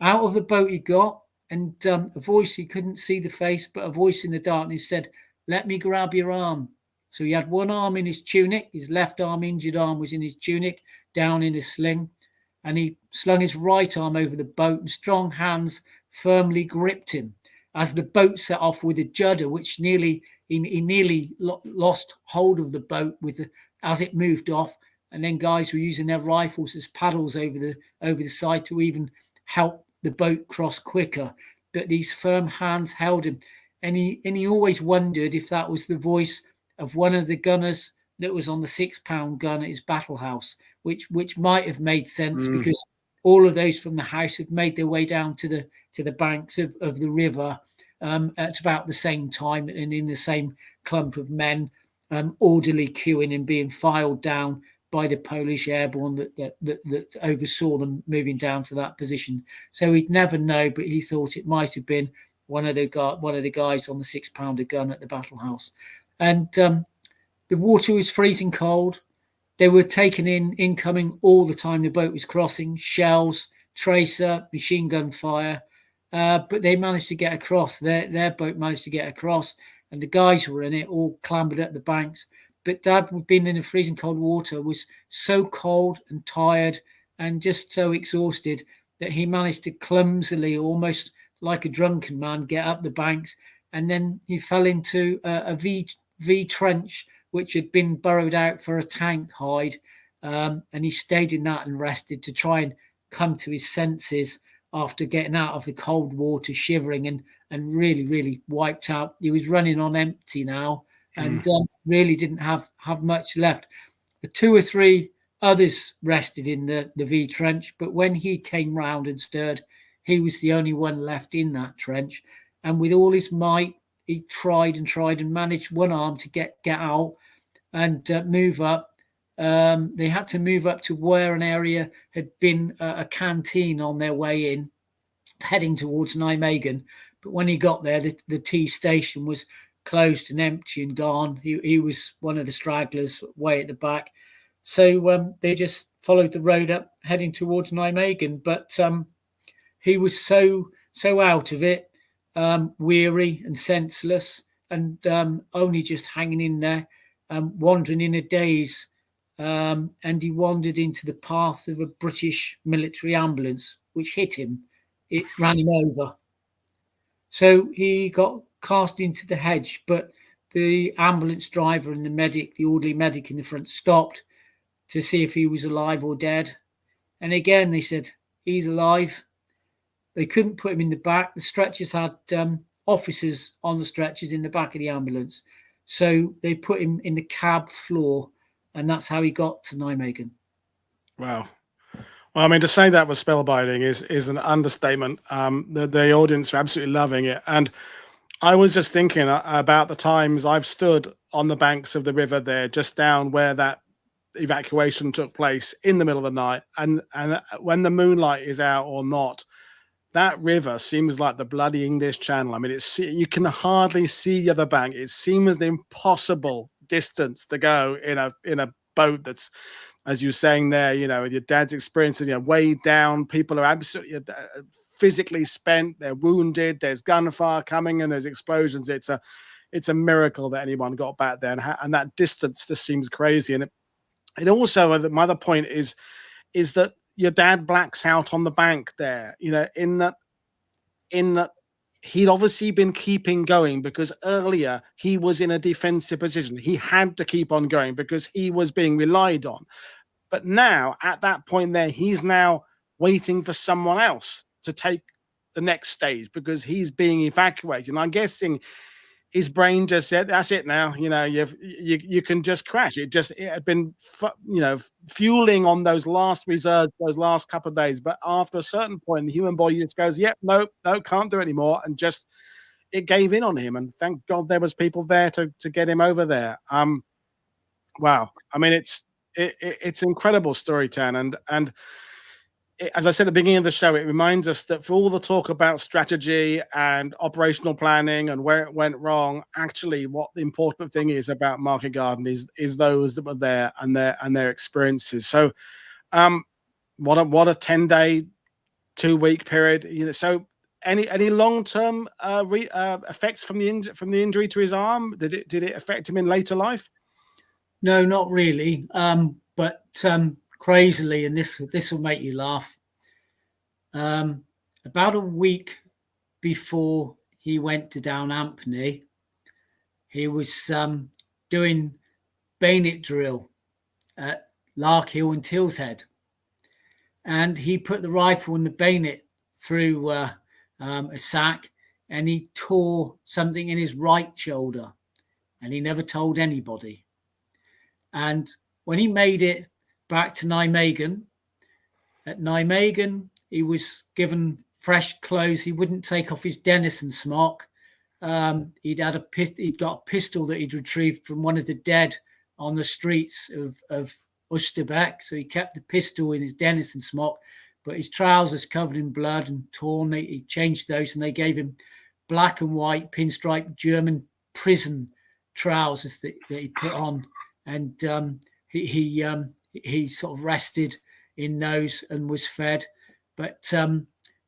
out of the boat he got, and a voice, he couldn't see the face, but a voice in the darkness said, "Let me grab your arm." So he had one arm in his tunic. His left arm, injured arm, was in his tunic, down in a sling. And he slung his right arm over the boat, and strong hands firmly gripped him as the boat set off with a judder, which he nearly lost hold of the boat as it moved off. And then guys were using their rifles as paddles over the side to even help the boat cross quicker. But these firm hands held him, and he always wondered if that was the voice of one of the gunners that was on the 6-pound gun at his battle house, which might have made sense because all of those from the house had made their way down to the banks of the river at about the same time, and in the same clump of men, orderly queuing and being filed down by the Polish Airborne that oversaw them moving down to that position. So he'd never know, but he thought it might have been one of the guys on the 6-pounder gun at the battle house. And the water was freezing cold. They were taken incoming all the time the boat was crossing, shells, tracer, machine gun fire. But they managed to get across. Their boat managed to get across, and the guys who were in it all clambered up the banks. But Dad, who'd been in the freezing cold water, was so cold and tired and just so exhausted that he managed to clumsily, almost like a drunken man, get up the banks. And then he fell into a V trench, which had been burrowed out for a tank hide. And he stayed in that and rested to try and come to his senses after getting out of the cold water, shivering and really, really wiped out. He was running on empty now and really didn't have much left. The 2 or 3 others rested in the V trench, but when he came round and stirred, he was the only one left in that trench. And with all his might, he tried and managed one arm to get out and move up. They had to move up to where an area had been a canteen on their way in, heading towards Nijmegen. But when he got there, the tea station was closed and empty and gone. He was one of the stragglers way at the back. So they just followed the road up, heading towards Nijmegen. But he was so out of it, weary and senseless, and only just hanging in there, wandering in a daze. And he wandered into the path of a British military ambulance, which hit him. It ran him over. So he got cast into the hedge, but the ambulance driver and the medic, the orderly medic in the front, stopped to see if he was alive or dead. And again, they said, he's alive. They couldn't put him in the back. The stretchers had officers on the stretchers in the back of the ambulance. So they put him in the cab floor, and that's how he got to Nijmegen. Wow. Well, I mean, to say that was spellbinding is an understatement. The audience are absolutely loving it. And I was just thinking about the times I've stood on the banks of the river there, just down where that evacuation took place in the middle of the night. And when the moonlight is out or not, that river seems like the bloody English Channel. I mean, you can hardly see the other bank. It seems an impossible distance to go in a boat that's, as you're saying there, your dad's experience, way down. People are absolutely physically spent. They're wounded. There's gunfire coming and there's explosions. It's a miracle that anyone got back there, and that distance just seems crazy. And it also, my other point is that your dad blacks out on the bank there, in that he'd obviously been keeping going because earlier he was in a defensive position. He had to keep on going because he was being relied on. But now, at that point there, he's now waiting for someone else to take the next stage because he's being evacuated. And I'm guessing his brain just said, "That's it now. You can just crash." It had been, fueling on those last reserves, those last couple of days. But after a certain point, the human body just goes, "Yep, no, can't do it anymore," and just it gave in on him. And thank God there was people there to get him over there. Wow. I mean, it's incredible story, Tan, and as I said at the beginning of the show, it reminds us that for all the talk about strategy and operational planning and where it went wrong, actually what the important thing is about Market Garden is those that were there and their experiences. So what a 10-day, 2-week period. So any long-term effects from the injury to his arm? Did it affect him in later life? No, not really. But crazily, and this will make you laugh. About a week before he went to Down Ampney, he was doing bayonet drill at Larkhill and Tilshead, and he put the rifle and the bayonet through a sack, and he tore something in his right shoulder, and he never told anybody. And when he made it back to Nijmegen, at Nijmegen, he was given fresh clothes. He wouldn't take off his Dennison smock. He'd got a pistol that he'd retrieved from one of the dead on the streets of Oosterbeek. So he kept the pistol in his Dennison smock, but his trousers covered in blood and torn. He changed those, and they gave him black and white pinstripe German prison trousers that he put on. And he sort of rested in those and was fed. But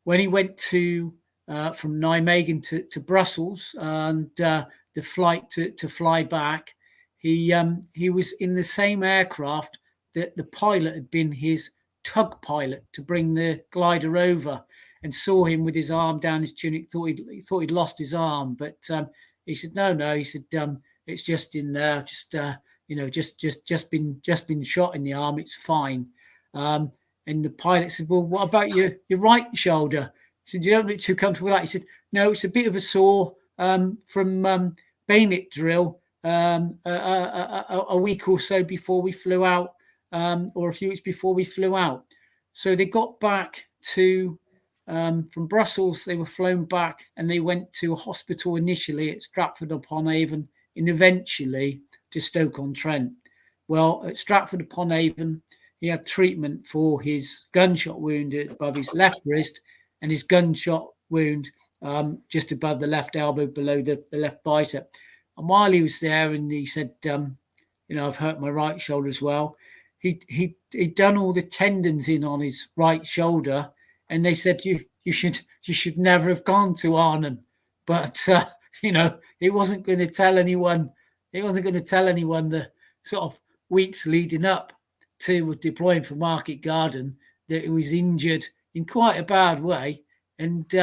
when he went from Nijmegen to Brussels and the flight to fly back, he was in the same aircraft that the pilot had been his tug pilot to bring the glider over, and saw him with his arm down his tunic. He thought he'd lost his arm, but he said no. He said it's just in there, just been shot in the arm. It's fine. And the pilot said, "Well, what about your right shoulder?" He said, "You don't look too comfortable with that." He said, "No, it's a bit of a sore from bayonet drill a week or so before we flew out, or a few weeks before we flew out." So they got back to From Brussels, they were flown back and they went to a hospital initially at Stratford-upon-Avon and eventually to Stoke-on-Trent. Well, at Stratford-upon-Avon, he had treatment for his gunshot wound above his left wrist and his gunshot wound just above the left elbow, below the left bicep. And while he was there, and he said, I've hurt my right shoulder as well. He'd done all the tendons in on his right shoulder, and they said you should never have gone to Arnhem, but he wasn't going to tell anyone. He wasn't going to tell anyone the sort of weeks leading up to deploying for Market Garden that he was injured in quite a bad way, and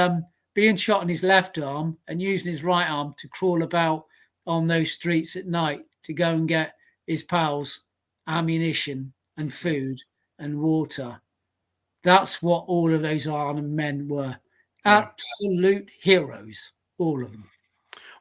being shot in his left arm and using his right arm to crawl about on those streets at night to go and get his pals ammunition and food and water. That's what all of those Arnhem men were. Absolute heroes, all of them.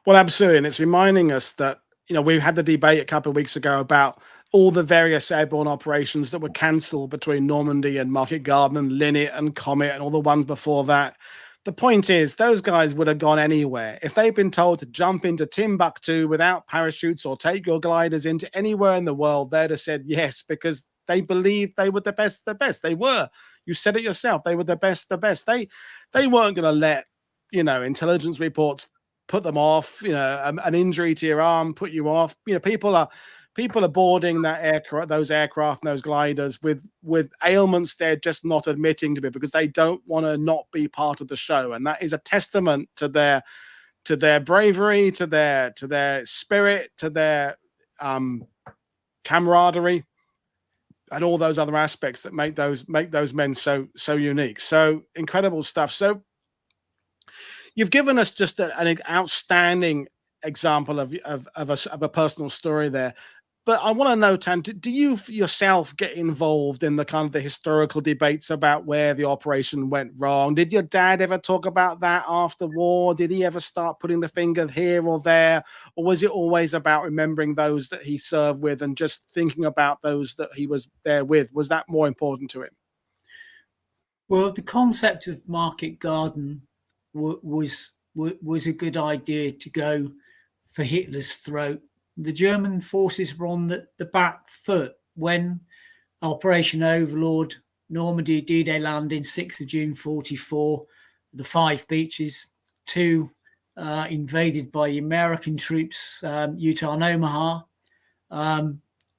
Well, absolutely. And it's reminding us that, we had the debate a couple of weeks ago about all the various airborne operations that were cancelled between Normandy and Market Garden and Linnet and Comet and all the ones before that. The point is, those guys would have gone anywhere. If they'd been told to jump into Timbuktu without parachutes or take your gliders into anywhere in the world, they'd have said yes, because they believed they were the best. They were. You said it yourself. They were the best. They weren't going to let, intelligence reports put them off, an injury to your arm put you off. People are boarding those aircraft and those gliders with ailments they're just not admitting to be, because they don't want to not be part of the show. And that is a testament to their bravery, to their spirit, to their camaraderie, and all those other aspects that make those men so unique. So incredible stuff. So you've given us just an outstanding example of a personal story there. But I want to know, Tan, do you yourself get involved in the kind of the historical debates about where the operation went wrong? Did your dad ever talk about that after war? Did he ever start putting the finger here or there? Or was it always about remembering those that he served with and just thinking about those that he was there with? Was that more important to him? Well, the concept of Market Garden was a good idea to go for Hitler's throat. The German forces were on the back foot when Operation Overlord, Normandy, D-Day landing, 6th of June 44, the 5 beaches, 2 invaded by the American troops, Utah and Omaha,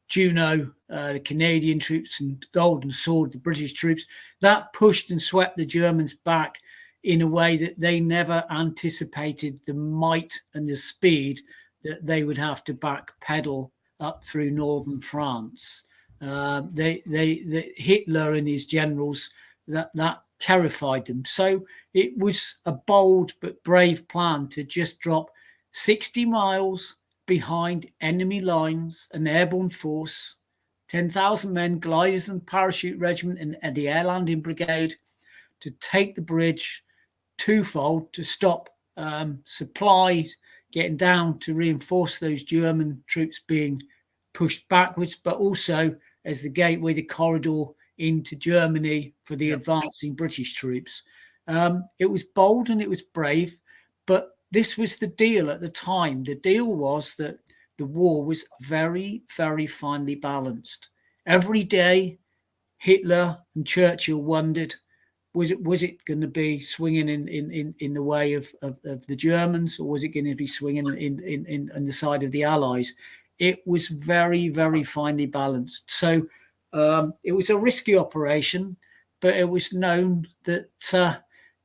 Juno, the Canadian troops, and Golden Sword, the British troops. That pushed and swept the Germans back in a way that they never anticipated the might and the speed that they would have to backpedal up through northern France. Hitler and his generals, that terrified them. So it was a bold but brave plan to just drop 60 miles behind enemy lines, an airborne force, 10,000 men, gliders and parachute regiment and the air landing brigade, to take the bridge twofold, to stop supplies getting down, to reinforce those German troops being pushed backwards, but also as the gateway, the corridor into Germany for the advancing British troops. It was bold and it was brave, but this was the deal at the time. The deal was that the war was very, very finely balanced. Every day, Hitler and Churchill wondered, was it going to be swinging in the way of the Germans, or was it going to be swinging in the side of the Allies? It was very, very finely balanced. So it was a risky operation, but it was known that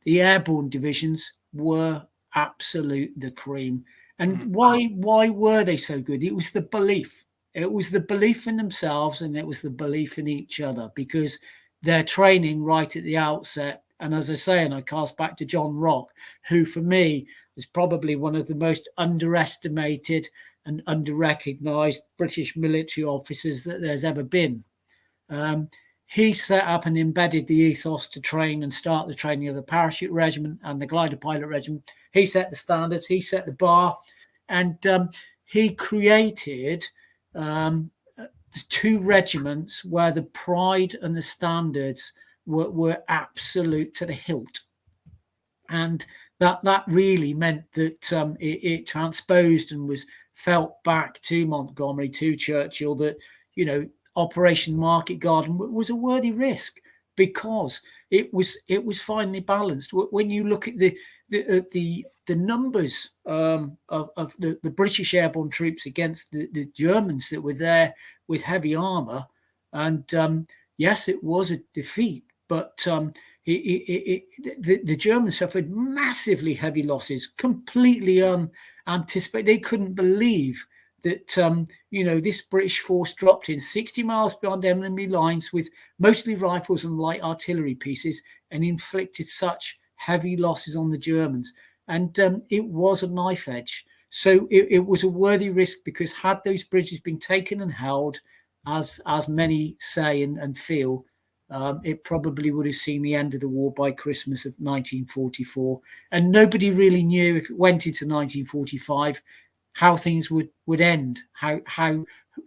the airborne divisions were the cream. And why were they so good? It was the belief. It was the belief in themselves, and it was the belief in each other, because their training right at the outset. And as I say, and I cast back to John Rock, who for me is probably one of the most underestimated and under-recognised British military officers that there's ever been. He set up and embedded the ethos to train and start the training of the Parachute Regiment and the Glider Pilot Regiment. He set the standards, he set the bar, and he created 2 regiments where the pride and the standards were absolute to the hilt. And that really meant that it transposed and was felt back to Montgomery, to Churchill, that, Operation Market Garden was a worthy risk, because it was finely balanced. When you look at the numbers of the British airborne troops against the Germans that were there with heavy armour, and yes, it was a defeat, but the Germans suffered massively heavy losses, completely unanticipated. They couldn't believe that this British force dropped in 60 miles beyond enemy lines with mostly rifles and light artillery pieces, and inflicted such heavy losses on the Germans. And it was a knife edge. So it was a worthy risk, because had those bridges been taken and held, as many say and feel, it probably would have seen the end of the war by Christmas of 1944. And nobody really knew, if it went into 1945, how things would end,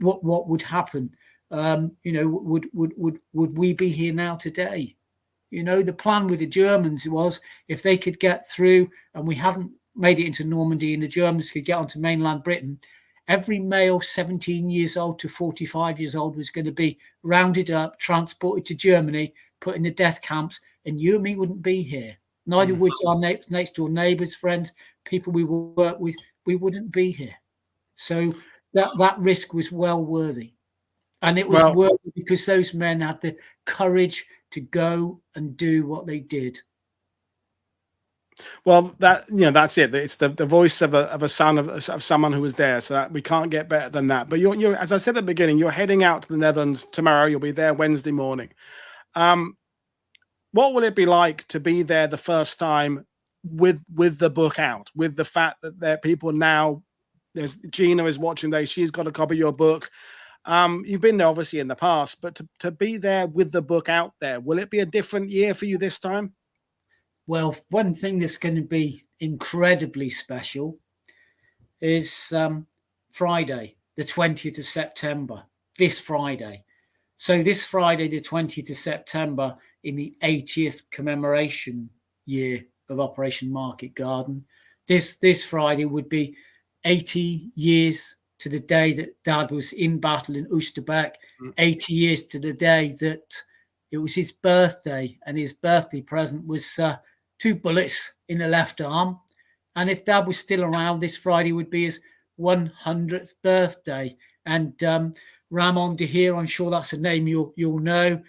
what would happen. Would we be here now today? The plan with the Germans was, if they could get through and we hadn't made it into Normandy and the Germans could get onto mainland Britain, every male 17 years old to 45 years old was going to be rounded up, transported to Germany, put in the death camps, and you and me wouldn't be here. Neither would our next door neighbours, friends, people we work with. We wouldn't be here. So that risk was well worthy. And it was worthy because those men had the courage to go and do what they did. Well, that's it. It's the voice of a son of someone who was there. So we can't get better than that. But you're, as I said at the beginning, you're heading out to the Netherlands tomorrow. You'll be there Wednesday morning. What will it be like to be there the first time with the book out? With the fact that there are people now. There's Gina is watching there. She's got a copy of your book. You've been there obviously in the past, but to be there with the book out there, will it be a different year for you this time? Well, one thing that's going to be incredibly special is Friday, the 20th of September, this Friday. So this Friday, the 20th of September, in the 80th commemoration year of Operation Market Garden, this Friday would be 80 years to the day that Dad was in battle in Oosterbeek, 80 years to the day that it was his birthday, and his birthday present was 2 bullets in the left arm. And if Dad was still around, this Friday would be his 100th birthday. And Ramon de Heer, I'm sure that's a name you'll know.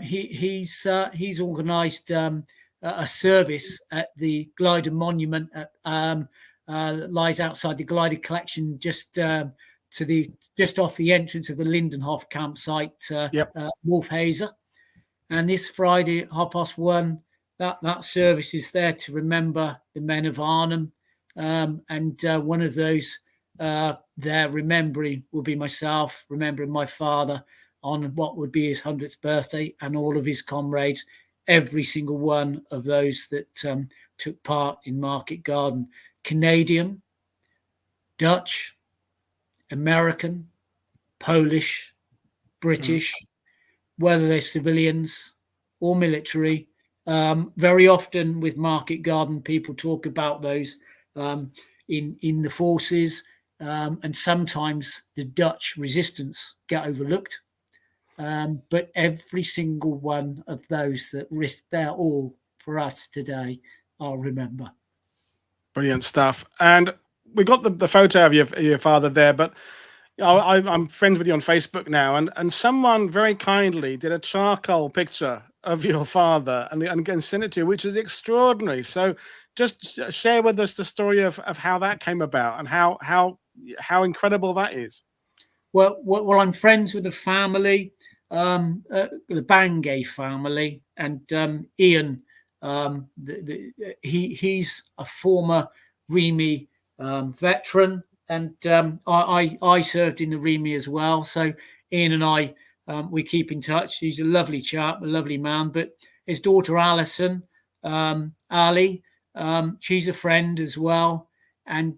He's organised a service at the Glider Monument that lies outside the Glider Collection, just off the entrance of the Lindenhof campsite, Wolfhazer. And this Friday at 1:30, that service is there to remember the men of Arnhem. And one of those there remembering will be myself, remembering my father on what would be his 100th birthday, and all of his comrades, every single one of those that took part in Market Garden. Canadian, Dutch, American, Polish, British, whether they're civilians or military. Very often with Market Garden, people talk about those in the forces, and sometimes the Dutch resistance get overlooked. But every single one of those that risked their all for us today, I'll remember. Brilliant stuff. And we got the photo of your father there, but I'm friends with you on Facebook now, and someone very kindly did a charcoal picture of your father and sent it to you, which is extraordinary. So just share with us the story of how that came about and how incredible that is. Well, I'm friends with the family, the Bangay family, and Ian. He's a former REME veteran, and I served in the REME as well. So Ian and I, we keep in touch. He's a lovely chap, a lovely man. But his daughter Alison, Ali, she's a friend as well. And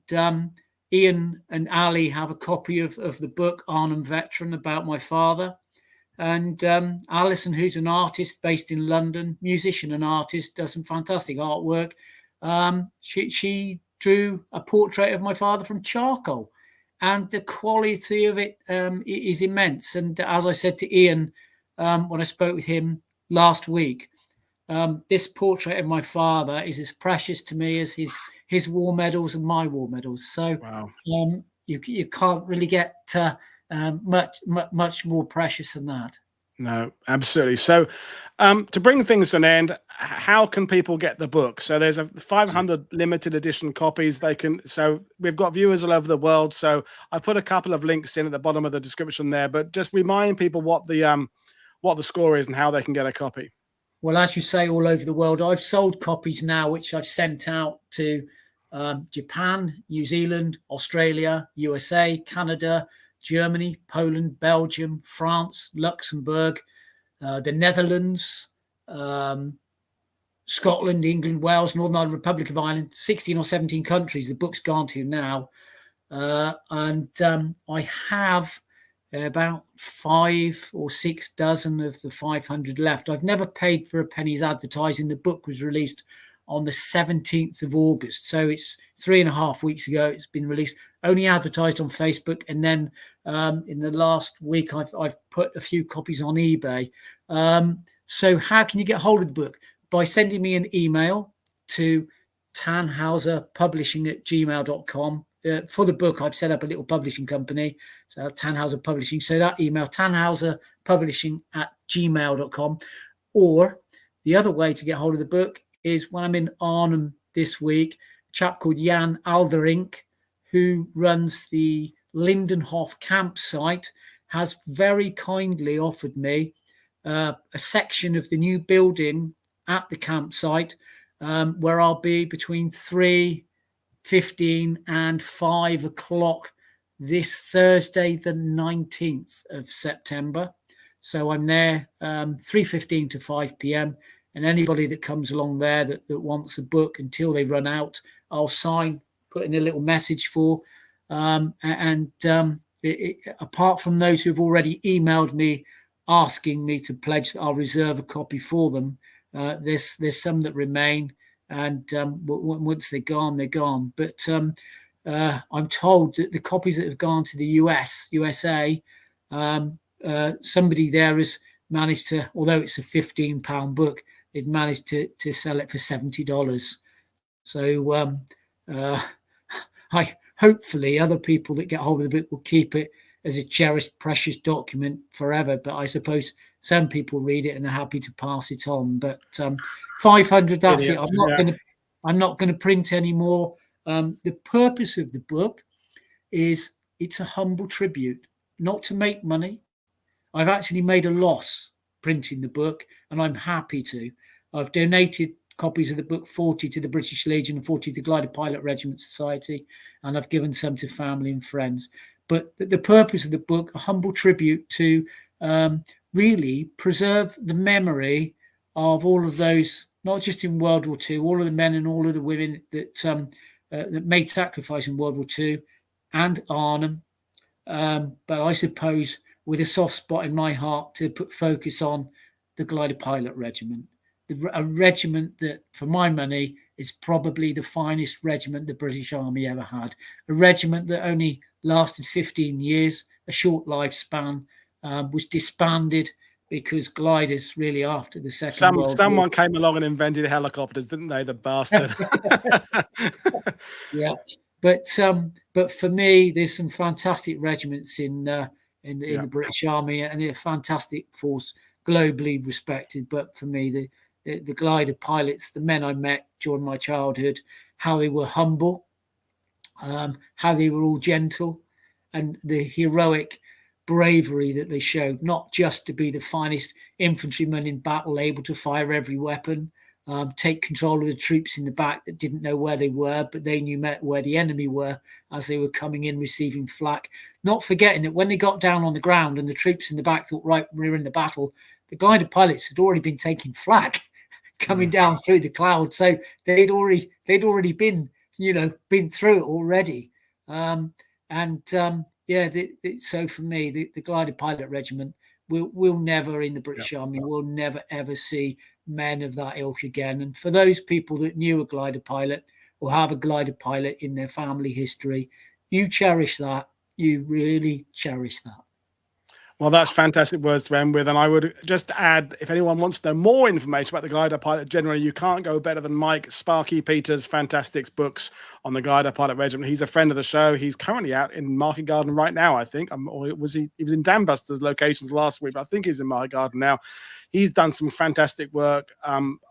Ian and Ali have a copy of the book Arnhem Veteran, about my father. And Alison, who's an artist based in London, musician and artist, does some fantastic artwork. she drew a portrait of my father from charcoal, and the quality of it is immense. And as I said to Ian when I spoke with him last week, this portrait of my father is as precious to me as his war medals and my war medals. So Wow. You can't really get much more precious than that. No, absolutely. So, to bring things to an end, how can people get the book? So there's a 500 limited edition copies. So we've got viewers all over the world. So I put a couple of links in at the bottom of the description there, but just remind people what the score is and how they can get a copy. Well, as you say, all over the world, I've sold copies now, which I've sent out to Japan, New Zealand, Australia, USA, Canada, Germany, Poland, Belgium, France, Luxembourg, the Netherlands, Scotland, England, Wales, Northern Ireland, Republic of Ireland, 16 or 17 countries the book's gone to now. And I have about 5 or 6 dozen of the 500 left. I've never paid for a penny's advertising. The book was released on the 17th of August. So it's 3.5 weeks ago. It's been released, only advertised on Facebook. And then in the last week, I've put a few copies on eBay. So how can you get hold of the book? By sending me an email to tannhauserpublishing@gmail.com. For the book, I've set up a little publishing company, so Tan Hauser Publishing. So that email, tannhauserpublishing@gmail.com. Or the other way to get hold of the book is when I'm in Arnhem this week, a chap called Jan Alderink, who runs the Lindenhof campsite, has very kindly offered me a section of the new building at the campsite where I'll be between 3:15 and 5 o'clock this Thursday, the 19th of September. So I'm there 3:15 to 5 p.m. And anybody that comes along there that wants a book until they run out, I'll sign, put in a little message for. Apart from those who've already emailed me asking me to pledge that I'll reserve a copy for them, there's some that remain. And once they're gone, they're gone. But I'm told that the copies that have gone to the USA, somebody there has managed to, although it's a £15 book, they've managed to sell it for $70. So hopefully other people that get hold of the book will keep it as a cherished, precious document forever. But I suppose some people read it and are happy to pass it on. But 500, that's it. I'm not going to print anymore. The purpose of the book is it's a humble tribute, not to make money. I've actually made a loss printing the book, and I'm happy to. I've donated copies of the book, 40 to the British Legion and 40 to the Glider Pilot Regiment Society, and I've given some to family and friends. But the purpose of the book, a humble tribute to really preserve the memory of all of those, not just in World War II, all of the men and all of the women that made sacrifice in World War II and Arnhem. But I suppose with a soft spot in my heart to put focus on the Glider Pilot Regiment, a regiment that, for my money, is probably the finest regiment the British Army ever had. A regiment that only lasted 15 years, a short lifespan, was disbanded because gliders really after the Second World War. Someone came along and invented helicopters, didn't they? The bastard. Yeah, but for me, there's some fantastic regiments in the British Army, and they're a fantastic force, globally respected. But for me, the glider pilots, the men I met during my childhood, how they were humble, how they were all gentle, and the heroic bravery that they showed, not just to be the finest infantrymen in battle, able to fire every weapon, take control of the troops in the back that didn't know where they were, but they knew where the enemy were as they were coming in, receiving flak. Not forgetting that when they got down on the ground and the troops in the back thought, right, we're in the battle, the glider pilots had already been taking flak coming down through the cloud. So they'd already been, been through it already. So for me, the Glider Pilot Regiment will never, in the British Army, will never ever see men of that ilk again. And for those people that knew a glider pilot or have a glider pilot in their family history, you cherish that. You really cherish that. Well, that's fantastic words to end with. And I would just add, if anyone wants to know more information about the Glider Pilot generally, you can't go better than Mike Sparky Peters' fantastic books on the Glider Pilot Regiment. He's a friend of the show. He's currently out in Market Garden right now, I think. Or was he was in Dan Buster's locations last week, but I think he's in Market Garden now. He's done some fantastic work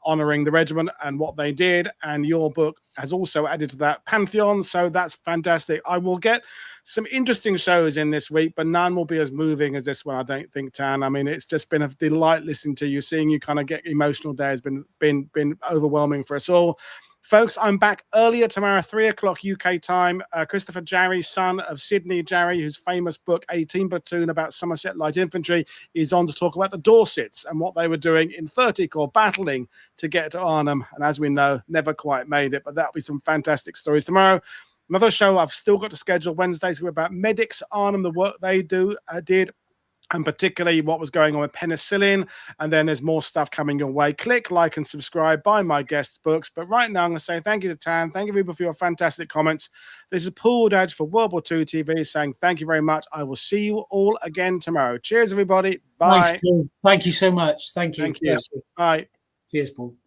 honoring the regiment and what they did. And your book has also added to that pantheon. So that's fantastic. I will get some interesting shows in this week, but none will be as moving as this one, I don't think, Tan. I mean, it's just been a delight listening to you. Seeing you kind of get emotional there has been overwhelming for us all. Folks, I'm back earlier tomorrow, 3 o'clock UK time. Christopher Jarry, son of Sidney Jarry, whose famous book, 18 Platoon, about Somerset Light Infantry, is on to talk about the Dorsets and what they were doing in 30 Corps, battling to get to Arnhem. And as we know, never quite made it, but that'll be some fantastic stories tomorrow. Another show I've still got to schedule Wednesdays about medics Arnhem, the work they did, and particularly what was going on with penicillin. And then there's more stuff coming your way. Click, like, and subscribe. Buy my guests' books. But right now, I'm going to say thank you to Tan. Thank you, people, for your fantastic comments. This is Paul Woodadge for World War II TV saying thank you very much. I will see you all again tomorrow. Cheers, everybody. Bye. Thanks, Paul. Thank you so much. Thank you. Thank you. Bye. Cheers, Paul.